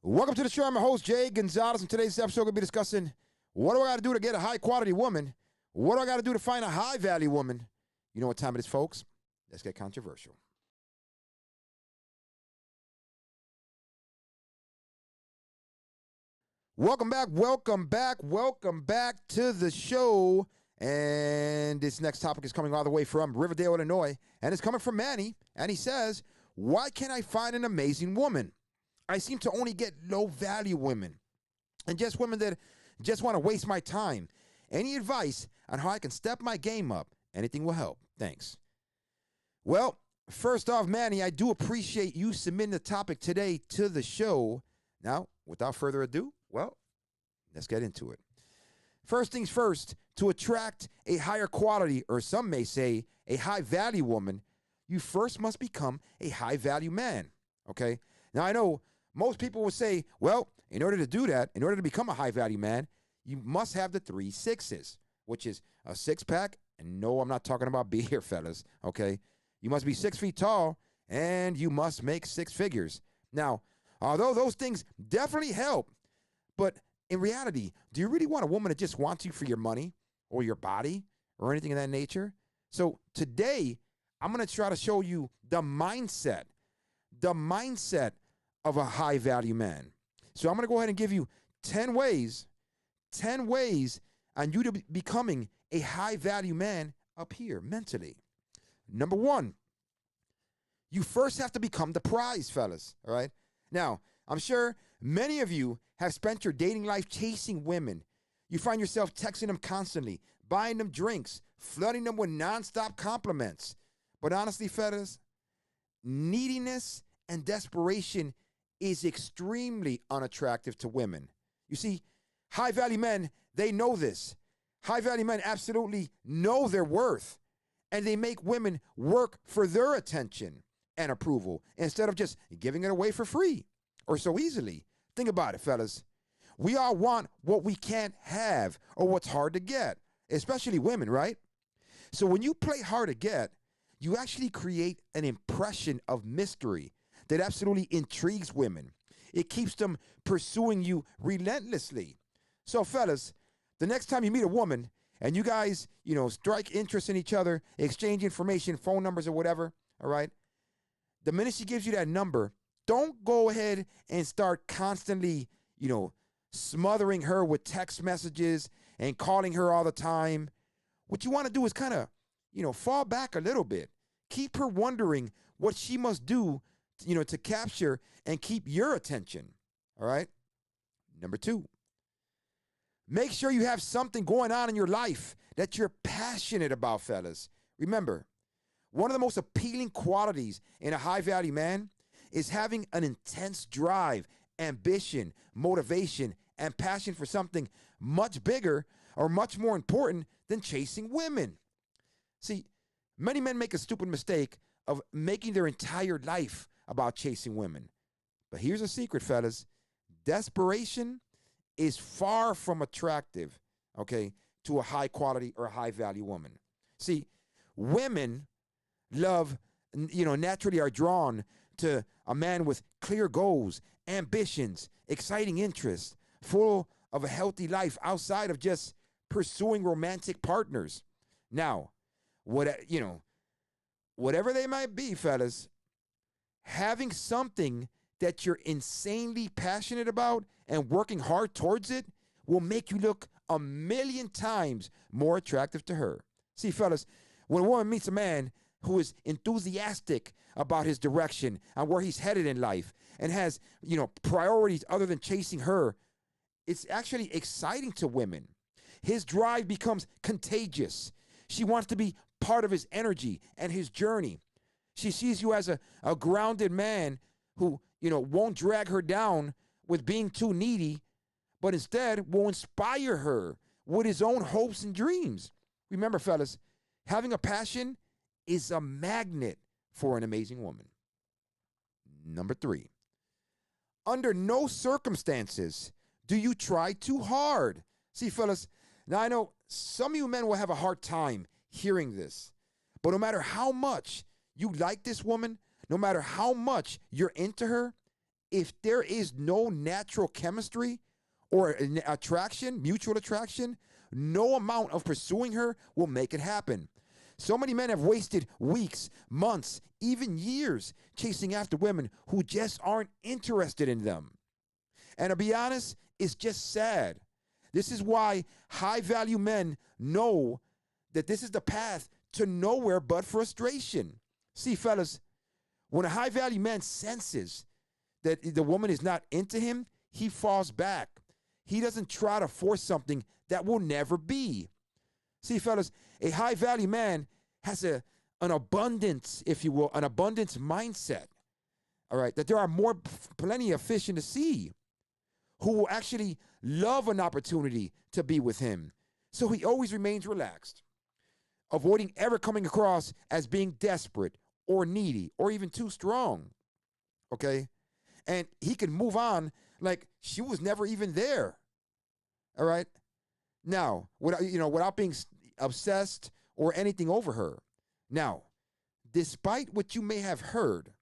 Welcome to the show. I'm your host, Jay Gonzalez. In today's episode, we're going to be discussing what do I got to do to get a high-quality woman? What do I got to do to find a high-value woman? You know what time it is, folks? Let's get controversial. Welcome back to the show. And this next topic is coming all the way from Riverdale, Illinois. And it's coming from Manny. And he says, why can't I find an amazing woman? I seem to only get low-value women and just women that just want to waste my time. Any advice on how I can step my game up? Anything will help. Thanks. Well, first off, Manny, I do appreciate you submitting the topic today to the show. Now, without further ado, well, let's get into it. First things first, to attract a higher quality, or some may say a high-value woman, you first must become a high-value man, okay? Now, I know most people will say, well, in order to do that, in order to become a high-value man, you must have the 3 6s, which is a six-pack, and no, I'm not talking about beer, fellas, okay? You must be 6 feet tall, and you must make 6 figures. Now, although those things definitely help, but in reality, do you really want a woman that just wants you for your money or your body or anything of that nature? So today, I'm going to try to show you the mindset of a high-value man. So I'm going to go ahead and give you 10 ways on you to becoming a high-value man up here mentally. Number 1, you first have to become the prize, fellas, all right? Now, I'm sure many of you have spent your dating life chasing women. You find yourself texting them constantly, buying them drinks, flooding them with nonstop compliments. But honestly, fellas, neediness and desperation is extremely unattractive to women. You see, high-value men, they know this. High-value men absolutely know their worth, and they make women work for their attention and approval instead of just giving it away for free or so easily. Think about it, fellas. We all want what we can't have or what's hard to get, especially women, right? So when you play hard to get, you actually create an impression of mystery that absolutely intrigues women. It keeps them pursuing you relentlessly. So, fellas, the next time you meet a woman and you guys, strike interest in each other, exchange information, phone numbers or whatever, all right? The minute she gives you that number, don't go ahead and start constantly, smothering her with text messages and calling her all the time. What you want to do is kind of, fall back a little bit. Keep her wondering what she must do, to capture and keep your attention, all right? Number 2, make sure you have something going on in your life that you're passionate about, fellas. Remember, one of the most appealing qualities in a high-value man is having an intense drive, ambition, motivation, and passion for something much bigger or much more important than chasing women. See, many men make a stupid mistake of making their entire life about chasing women. But here's a secret, fellas. Desperation is far from attractive, okay, to a high quality or high value woman. See, women naturally are drawn to a man with clear goals, ambitions, exciting interests, full of a healthy life outside of just pursuing romantic partners. Now, whatever they might be, fellas, having something that you're insanely passionate about and working hard towards it will make you look 1,000,000 times more attractive to her. See, fellas, when a woman meets a man who is enthusiastic about his direction and where he's headed in life and has, priorities other than chasing her, it's actually exciting to women. His drive becomes contagious. She wants to be part of his energy and his journey. She sees you as a grounded man who, won't drag her down with being too needy, but instead will inspire her with his own hopes and dreams. Remember, fellas, having a passion is a magnet for an amazing woman. Number 3, under no circumstances do you try too hard. See, fellas, now I know some of you men will have a hard time hearing this, but no matter how much you like this woman, no matter how much you're into her, if there is no natural chemistry or an attraction, mutual attraction, no amount of pursuing her will make it happen. So many men have wasted weeks, months, even years chasing after women who just aren't interested in them. And to be honest, it's just sad. This is why high value men know that this is the path to nowhere but frustration. See, fellas, when a high value man senses that the woman is not into him, he falls back. He doesn't try to force something that will never be. See, fellas, a high value man has an abundance, if you will, an abundance mindset. All right, that there are plenty of fish in the sea who will actually love an opportunity to be with him. So he always remains relaxed, avoiding ever coming across as being desperate or needy or even too strong. Okay? And he can move on like she was never even there. All right? Now, without being obsessed or anything over her. Now, despite what you may have heard,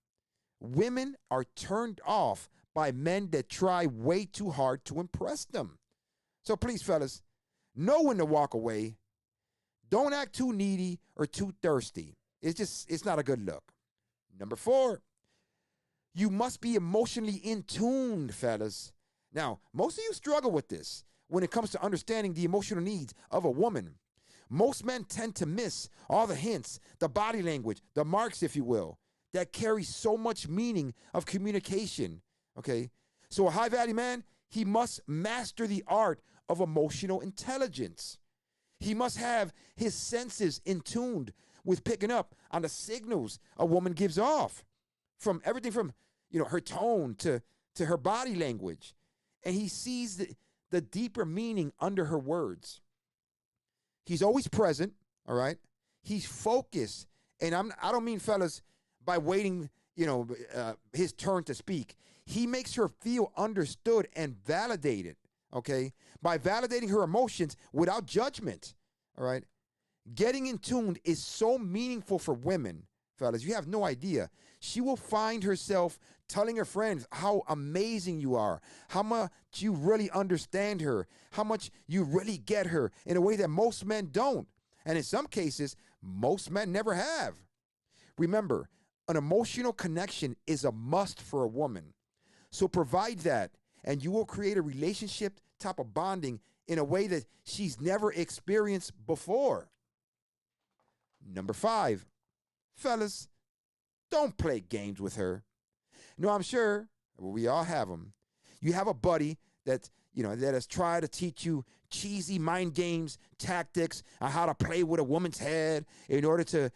women are turned off by men that try way too hard to impress them. So please, fellas, know when to walk away. Don't act too needy or too thirsty. It's not a good look. Number 4, you must be emotionally in tune, fellas. Now, most of you struggle with this when it comes to understanding the emotional needs of a woman. Most men tend to miss all the hints, the body language, the marks, if you will, that carry so much meaning of communication. Okay, so a high value man, he must master the art of emotional intelligence. He must have his senses in tuned with picking up on the signals a woman gives off, from everything from her tone to her body language, and he sees the deeper meaning under her words. He's always present. All right, he's focused, and I don't mean, fellas, by waiting his turn to speak. He makes her feel understood and validated, okay, by validating her emotions without judgment, all right? Getting in tune is so meaningful for women, fellas. You have no idea. She will find herself telling her friends how amazing you are, how much you really understand her, how much you really get her in a way that most men don't. And in some cases, most men never have. Remember, an emotional connection is a must for a woman. So provide that, and you will create a relationship type of bonding in a way that she's never experienced before. Number 5, fellas, don't play games with her. No, I'm sure we all have them. You have a buddy that has tried to teach you cheesy mind games, tactics, on how to play with a woman's head in order to,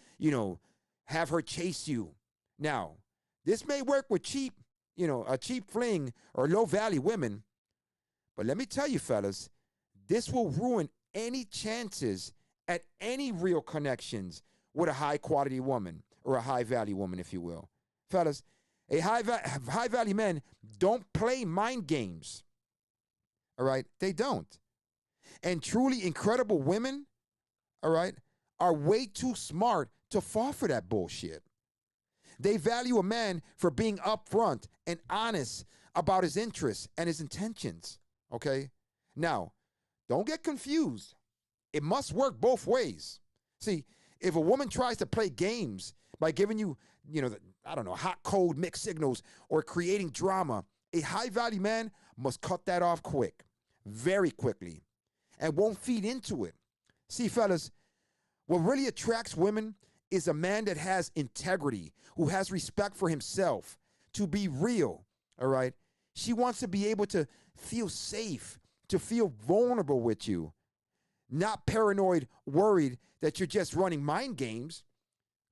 have her chase you. Now, this may work with a cheap fling or low value women, but let me tell you, fellas, this will ruin any chances at any real connections with a high quality woman or a high value woman, if you will. Fellas, a high value men don't play mind games. All right? They don't. And truly incredible women, all right, are way too smart to fall for that bullshit. They value a man for being upfront and honest about his interests and his intentions, okay? Now, don't get confused. It must work both ways. See, if a woman tries to play games by giving you, hot, cold, mixed signals or creating drama, a high-value man must cut that off quick, very quickly, and won't feed into it. See, fellas, what really attracts women is a man that has integrity, who has respect for himself, to be real, all right? She wants to be able to feel safe, to feel vulnerable with you, not paranoid, worried that you're just running mind games.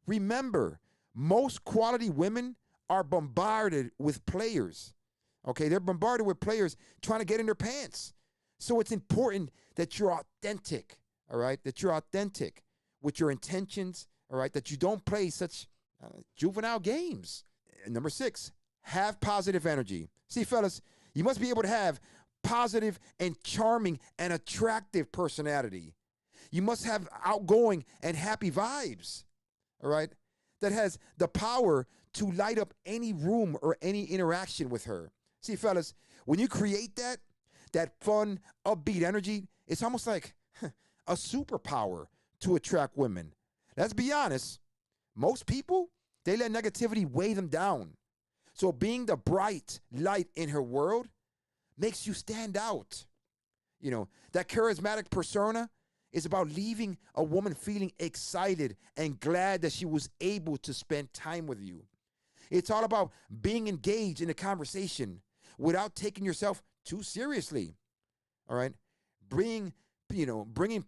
Remember, most quality women are bombarded with players, okay? They're bombarded with players trying to get in their pants. So it's important that you're authentic, all right? That you're authentic with your intentions, all right, that you don't play such juvenile games. And number 6, have positive energy. See, fellas, you must be able to have positive and charming and attractive personality. You must have outgoing and happy vibes, all right, that has the power to light up any room or any interaction with her. See, fellas, when you create that fun, upbeat energy, it's almost like a superpower to attract women. Let's be honest. Most people, they let negativity weigh them down. So being the bright light in her world makes you stand out. You know, that charismatic persona is about leaving a woman feeling excited and glad that she was able to spend time with you. It's all about being engaged in a conversation without taking yourself too seriously. All right? Bringing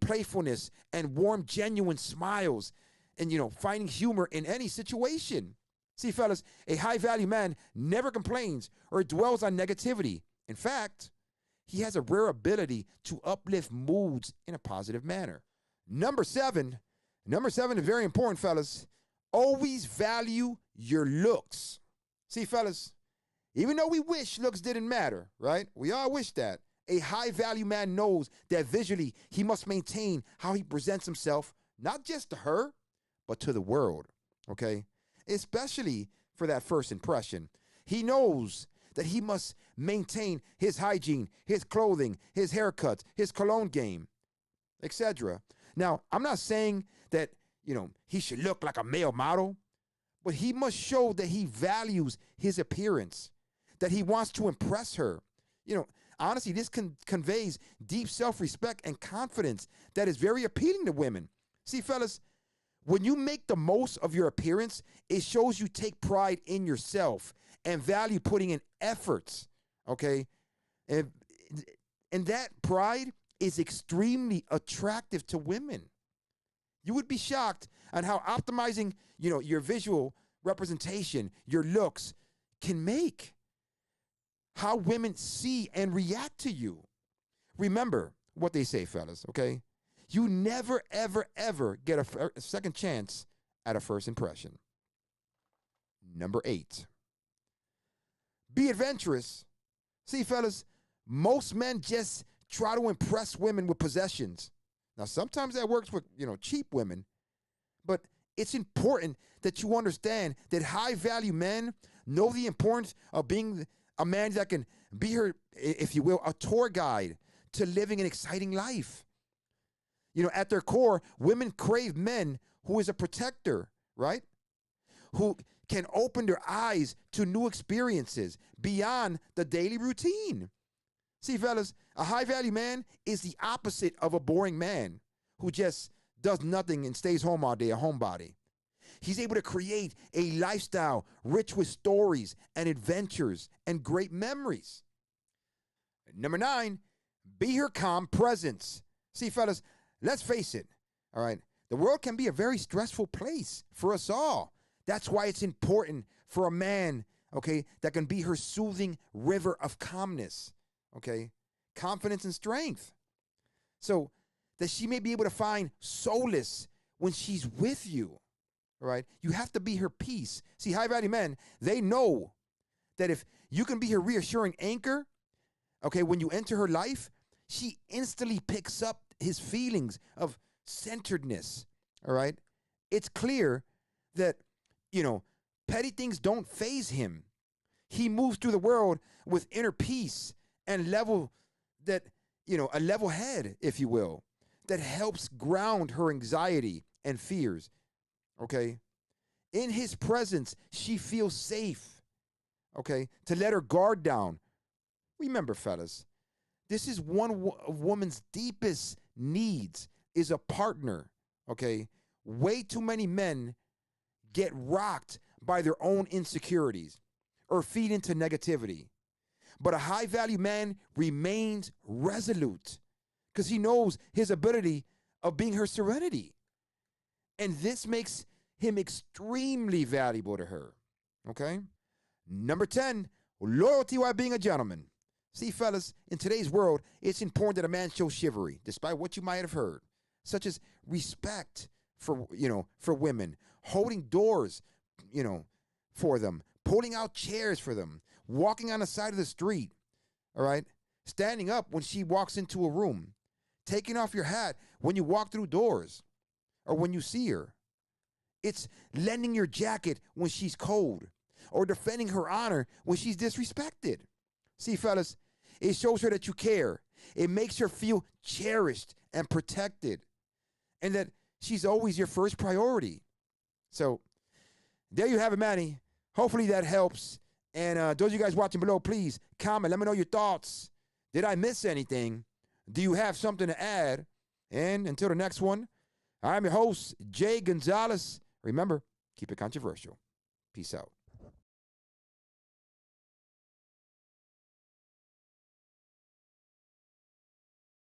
playfulness and warm, genuine smiles and, finding humor in any situation. See, fellas, a high-value man never complains or dwells on negativity. In fact, he has a rare ability to uplift moods in a positive manner. Number seven is very important, fellas. Always value your looks. See, fellas, even though we wish looks didn't matter, right? We all wish that. A high-value man knows that visually he must maintain how he presents himself, not just to her, but to the world, okay? Especially for that first impression. He knows that he must maintain his hygiene, his clothing, his haircuts, his cologne game, etc. Now, I'm not saying that, he should look like a male model, but he must show that he values his appearance, that he wants to impress her. Honestly, this conveys deep self-respect and confidence that is very appealing to women. See, fellas, when you make the most of your appearance, it shows you take pride in yourself and value putting in efforts, okay? And that pride is extremely attractive to women. You would be shocked on how optimizing, your visual representation, your looks, can make how women see and react to you. Remember what they say, fellas, okay? You never, ever, ever get a second chance at a first impression. Number 8. Be adventurous. See, fellas, most men just try to impress women with possessions. Now, sometimes that works with, cheap women, but it's important that you understand that high-value men know the importance of being a man that can be her, if you will, a tour guide to living an exciting life. At their core, women crave men who is a protector, right? Who can open their eyes to new experiences beyond the daily routine. See, fellas, a high-value man is the opposite of a boring man who just does nothing and stays home all day, a homebody. He's able to create a lifestyle rich with stories and adventures and great memories. Number 9, be her calm presence. See, fellas, let's face it, all right? The world can be a very stressful place for us all. That's why it's important for a man, okay, that can be her soothing river of calmness, okay? Confidence and strength. So that she may be able to find solace when she's with you, all right? You have to be her peace. See, high-value men, they know that if you can be her reassuring anchor, okay, when you enter her life, she instantly picks up his feelings of centeredness, all right? It's clear that, petty things don't faze him. He moves through the world with inner peace and a level head, if you will, that helps ground her anxiety and fears, okay? In his presence, she feels safe, okay, to let her guard down. Remember, fellas, this is one of woman's deepest needs is a partner, okay? Way too many men get rocked by their own insecurities or feed into negativity. But a high-value man remains resolute because he knows his ability of being her serenity. And this makes him extremely valuable to her, okay? Number 10, loyalty while being a gentleman. See, fellas, in today's world, it's important that a man show chivalry, despite what you might have heard, such as respect for women, holding doors, for them, pulling out chairs for them, walking on the side of the street, all right? Standing up when she walks into a room, taking off your hat when you walk through doors or when you see her. It's lending your jacket when she's cold. or defending her honor when she's disrespected. See, fellas, it shows her that you care. It makes her feel cherished and protected, and that she's always your first priority. So there you have it, Manny. Hopefully that helps. And those of you guys watching below, please comment. Let me know your thoughts. Did I miss anything? Do you have something to add? And until the next one, I'm your host, Jay Gonzalez. Remember, keep it controversial. Peace out.